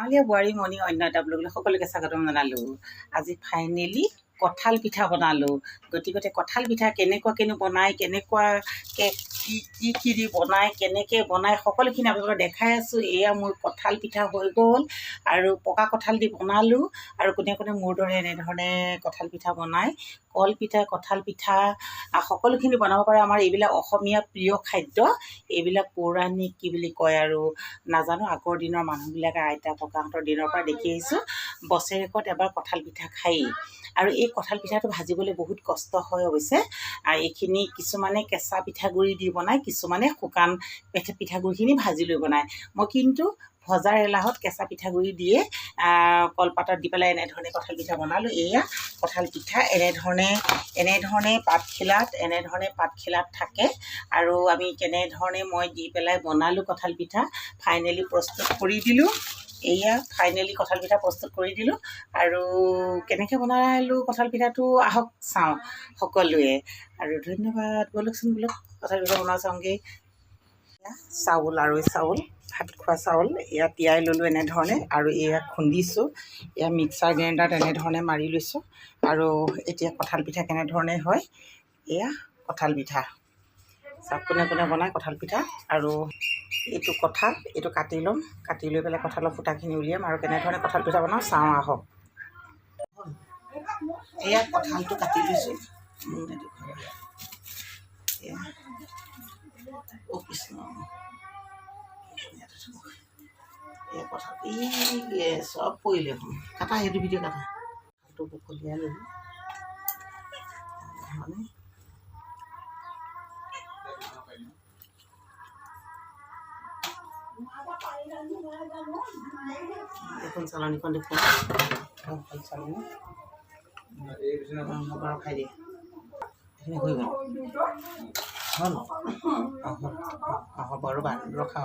গাঁৱলীয়া বোৱাৰী মণি অন্য এটা ব্লগলৈ সকলোকে স্বাগতম জনালোঁ। আজি ফাইনেলি কঁঠাল পিঠা বনালোঁ। গতিকে কঁঠাল পিঠা কেনেকুৱাকেনো বনায়, কেনেকুৱাকৈ কি দি বনায়, কেনেকৈ বনায় সকলোখিনি আপোনালোকক দেখাই আছোঁ। এয়া মোৰ কঁঠাল পিঠা হৈ গ'ল আৰু পকা কঁঠাল দি বনালোঁ। আৰু কোনে কোনে মোৰ দৰে এনেধৰণে কঁঠাল পিঠা বনায়। কল পিঠা, কঁঠাল পিঠা সকলোখিনি বনাব পাৰে। আমাৰ এইবিলাক অসমীয়া প্ৰিয় খাদ্য। এইবিলাক পৌৰাণিক কি বুলি কয় আৰু নাজানো, আগৰ দিনৰ মানুহবিলাকে আইতা ককাহঁতৰ দিনৰ পৰা দেখি আহিছোঁ বছৰেকত এবাৰ কঁঠাল পিঠা খায়েই। আৰু এই কঁঠাল পিঠাটো ভাজিবলৈ বহুত কষ্ট হয় অৱশ্যে। এইখিনি কিছুমানে কেঁচা পিঠাগুড়ি দি বনায়, কিছুমানে শুকান পিঠাগুড়িখিনি ভাজি লৈ বনায়। মই কিন্তু ভজাৰ এলাহত কেঁচা পিঠাগুড়ি দিয়ে কলপাতত দি পেলাই এনেধৰণে কঁঠাল পিঠা বনালোঁ। এয়া কঁঠাল পিঠা এনেধৰণে পাতখিলাত থাকে। আৰু আমি কেনেধৰণে মই দি পেলাই বনালোঁ কঁঠাল পিঠা, ফাইনেলি প্ৰস্তুত কৰি দিলোঁ। এয়া ফাইনেলি কঁঠাল পিঠা প্ৰস্তুত কৰি দিলোঁ। আৰু কেনেকৈ বনালোঁ কঁঠাল পিঠাটো আহক চাওঁ সকলোৱে। আৰু ধন্যবাদ। ব'লকচোন কঁঠাল পিঠা বনোৱা চাওঁগৈ। চাউল আৰু চাউল, ভাত খোৱা চাউল এয়া তিয়াই ল'লোঁ এনেধৰণে। আৰু এয়া খুন্দিছোঁ, এয়া মিক্সাৰ গ্ৰাইণ্ডাৰত এনেধৰণে মাৰি লৈছোঁ। আৰু এতিয়া কঁঠাল পিঠা কেনেধৰণে হয়, এয়া কঁঠাল পিঠা চাওক কোনে কোনে বনায় কঁঠাল পিঠা। আৰু এইটো কঁঠাল, এইটো কাটি ল'ম, কাটি লৈ পেলাই কঁঠালৰ ফুটাখিনি উলিয়াম আৰু কেনেধৰণে কঁঠাল পিঠা বনাওঁ চাওঁ আহক। এয়া কঁঠালটো কাটি লৈছোঁ। এয়া কঁঠাল চব পৰিলে কাটা, সেইটো ভিডিঅ' কাটা। কঁঠালটো বকলিয়াই ল'লোঁ। এখন চালনীখন দেখুৱাম, ভাল চালনী বাৰু খাই দিয়ে। এইখিনি হৈ গ'ল হ'ল হ'ব ৰ'বা ৰখা।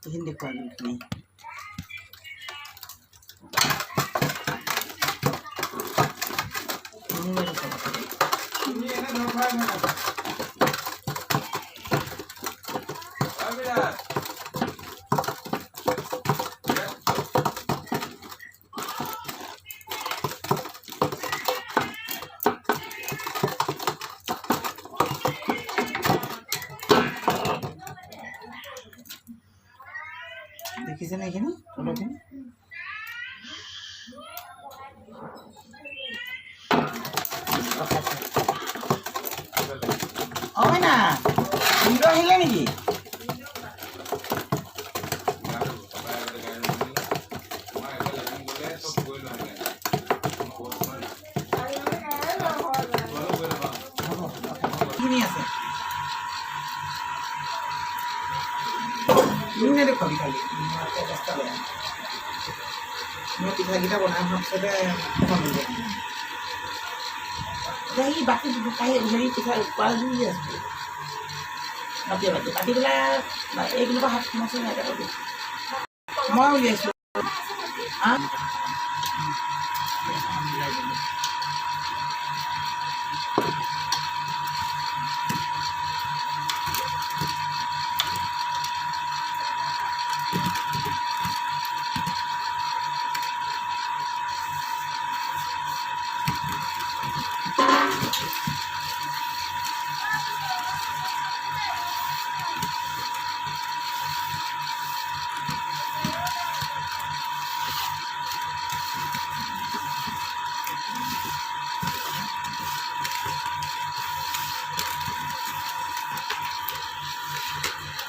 এইখিনি দেখুৱাই এইখিনি দেখিছেনে? এইখিনি তলৰখিনি হয় না সুন্দৰ আহিলে নেকি? আছে দেখুৱাবি খালি মই পিঠাকেইটা বনাই হোৱাৰ পিছতে সি বাকী হেৰি পিঠা কৰা জুই আছোঁ বাতি পেলাই এইবিলাকৰ হাত সোমাইছোঁ মই উলিয়াইছোঁ।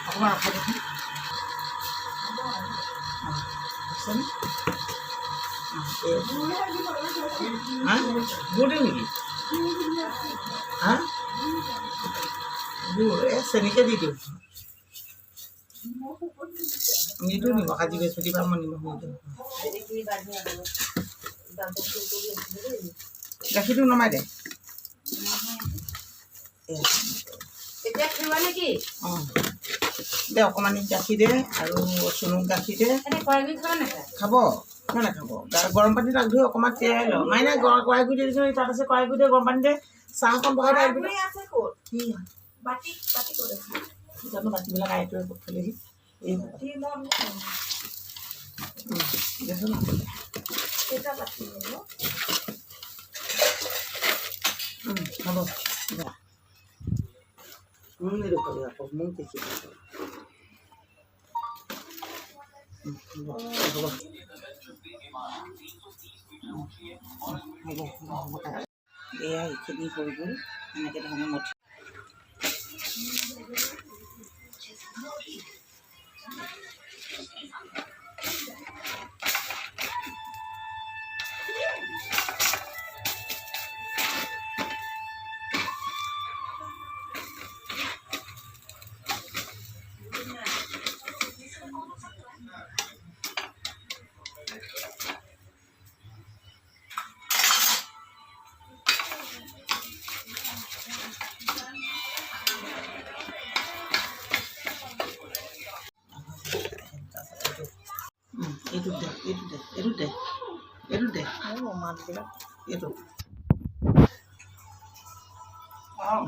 অকণমান ৰখাই দেখোন গুড় দিওঁ নেকি? গুড় চেনিকে দি দিওঁ। নিদিওঁ নিমখ আজি বৃহস্পতিবাৰ মই নিমখ নিদিওঁ গাখীৰটো নমাই দে অঁ দে অকণমানি গাখীৰ দে আৰু চুনুক গাখীৰ দে খাব কিয় নাখাব গৰম পানী তাক ধুই অকণমান তিয়াই ল মাইনা কৰাই গুৰি দিছোঁ তাত আছে কৰাই গুৰি দে গৰম পানী দে চাহ অকণ বহাই দে কি জানো বাতিবিলাক আইটোৱে ক'ত থলেহি এই দেচোন হ'ব মোক নিদিওঁ আকৌ মোক দেখি এয়া এইখিনি হৈ গ'ল এনেকৈ ধৰণে মঠি এইটো দে এইটো দে এইটো দে মাতবিলাক এইটো অঁ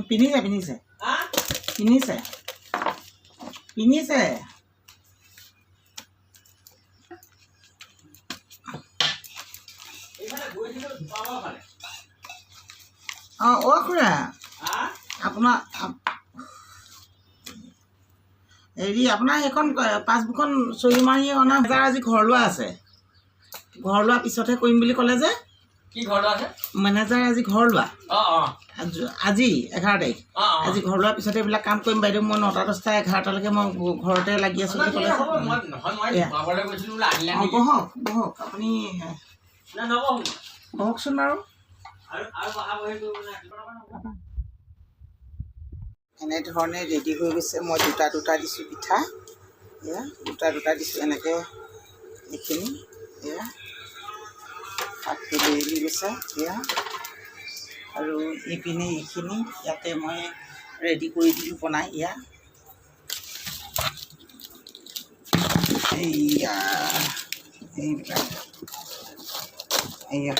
পিন্ধিছে পিন্ধিছে পিন্ধিছে পিন্ধিছে অঁ অ' খুৰা আপোনাৰ হেৰি আপোনাৰ সেইখন পাছবুকখন চহী মাৰি অনা আজি ঘৰ লোৱা আছে ঘৰ লোৱাৰ পিছতহে কৰিম বুলি ক'লে যে কি ঘৰ লোৱা আছে মেনেজাৰ আজি ঘৰ লোৱা আজি 11 তাৰিখ আজি ঘৰ লোৱাৰ পিছতে এইবিলাক কাম কৰিম বাইদেউ মই 9টা 10টা 11টালৈকে মই ঘৰতে লাগি আছোঁ বুলি ক'লে বহক বহক আপুনি বহকচোন বাৰু এনেধৰণে ৰেডি হৈ গৈছে মই দুটা দিছোঁ পিঠা এয়া দুটা দিছোঁ এনেকৈ এইখিনি এয়া পাতটো দেৰি গৈছে এয়া আৰু এইপিনে এইখিনি ইয়াতে মই ৰেডি কৰি দিলোঁ বনাই এয়া এইয়া এইবিলাক এয়া